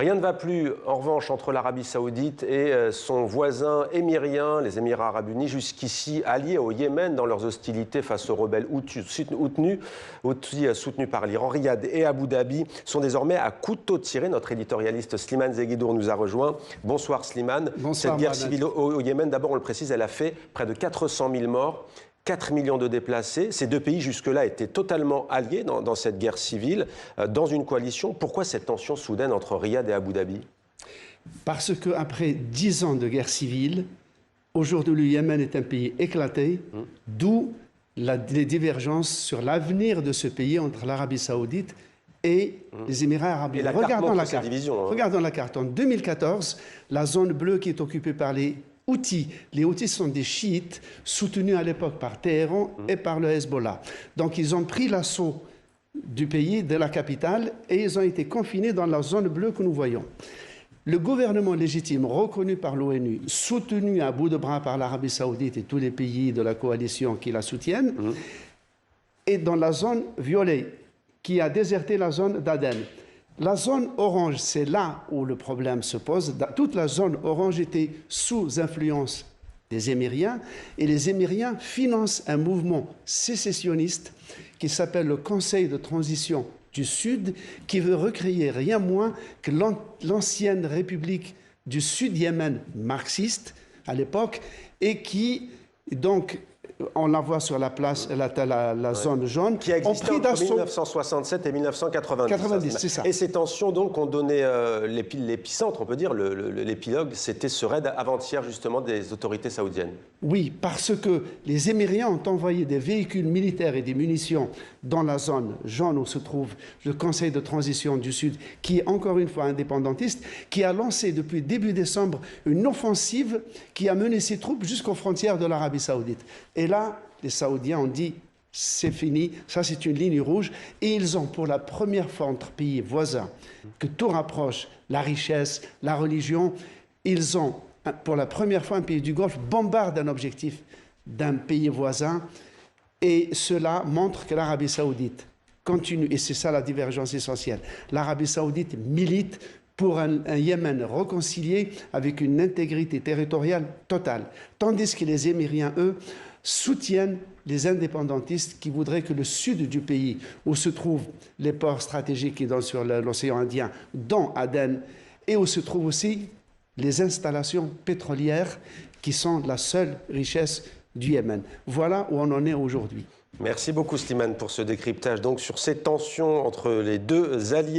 Rien ne va plus, en revanche, entre l'Arabie Saoudite et son voisin émirien, les Émirats Arabes Unis, jusqu'ici alliés au Yémen dans leurs hostilités face aux rebelles soutenus par l'Iran. Riyad et Abu Dhabi sont désormais à couteau tiré. Notre éditorialiste Slimane Zeguidour nous a rejoint. Bonsoir Slimane. Bonsoir, Cette guerre civile au Yémen, d'abord on le précise, elle a fait près de 400 000 morts. 4 millions de déplacés. Ces deux pays, jusque-là, étaient totalement alliés dans cette guerre civile, dans une coalition. Pourquoi cette tension soudaine entre Riyad et Abu Dhabi? Parce qu'après 10 ans de guerre civile, aujourd'hui, le Yémen est un pays éclaté, d'où les divergences sur l'avenir de ce pays entre l'Arabie Saoudite et les Émirats Arabes Unis. Regardons la carte. Regardons la carte. En 2014, la zone bleue qui est occupée par les Houthis. Les Houthis sont des chiites soutenus à l'époque par Téhéran et par le Hezbollah. Donc ils ont pris l'assaut du pays, de la capitale, et ils ont été confinés dans la zone bleue que nous voyons. Le gouvernement légitime, reconnu par l'ONU, soutenu à bout de bras par l'Arabie Saoudite et tous les pays de la coalition qui la soutiennent, est dans la zone violet, qui a déserté la zone d'Aden. La zone orange, c'est là où le problème se pose. Toute la zone orange était sous influence des Émiriens, et les Émiriens financent un mouvement sécessionniste qui s'appelle le Conseil de transition du Sud, qui veut recréer rien moins que l'ancienne République du Sud-Yémen marxiste à l'époque, et qui, donc, on la voit sur la place, la zone jaune. Qui a existé entre 1967 et 1990. C'est ça. Et ces tensions donc ont donné l'épicentre, on peut dire, l'épilogue, c'était ce raid avant-hier justement des autorités saoudiennes. Oui, parce que les Émiriens ont envoyé des véhicules militaires et des munitions dans la zone jaune où se trouve le Conseil de transition du Sud, qui est encore une fois indépendantiste, qui a lancé depuis début décembre une offensive qui a mené ses troupes jusqu'aux frontières de l'Arabie Saoudite. Et là, les Saoudiens ont dit « c'est fini, ça c'est une ligne rouge ». Et ils ont, pour la première fois entre pays voisins, que tout rapproche, la richesse, la religion, ils ont, pour la première fois, un pays du Golfe bombarde un objectif d'un pays voisin. Et cela montre que l'Arabie Saoudite continue, et c'est ça la divergence essentielle, l'Arabie Saoudite milite pour un Yémen réconcilié avec une intégrité territoriale totale, tandis que les Émiriens, eux, soutiennent les indépendantistes qui voudraient que le sud du pays, où se trouvent les ports stratégiques sur l'océan Indien, dont Aden, et où se trouvent aussi les installations pétrolières qui sont la seule richesse du Yémen. Voilà où on en est aujourd'hui. Merci beaucoup Slimane pour ce décryptage donc sur ces tensions entre les deux alliés.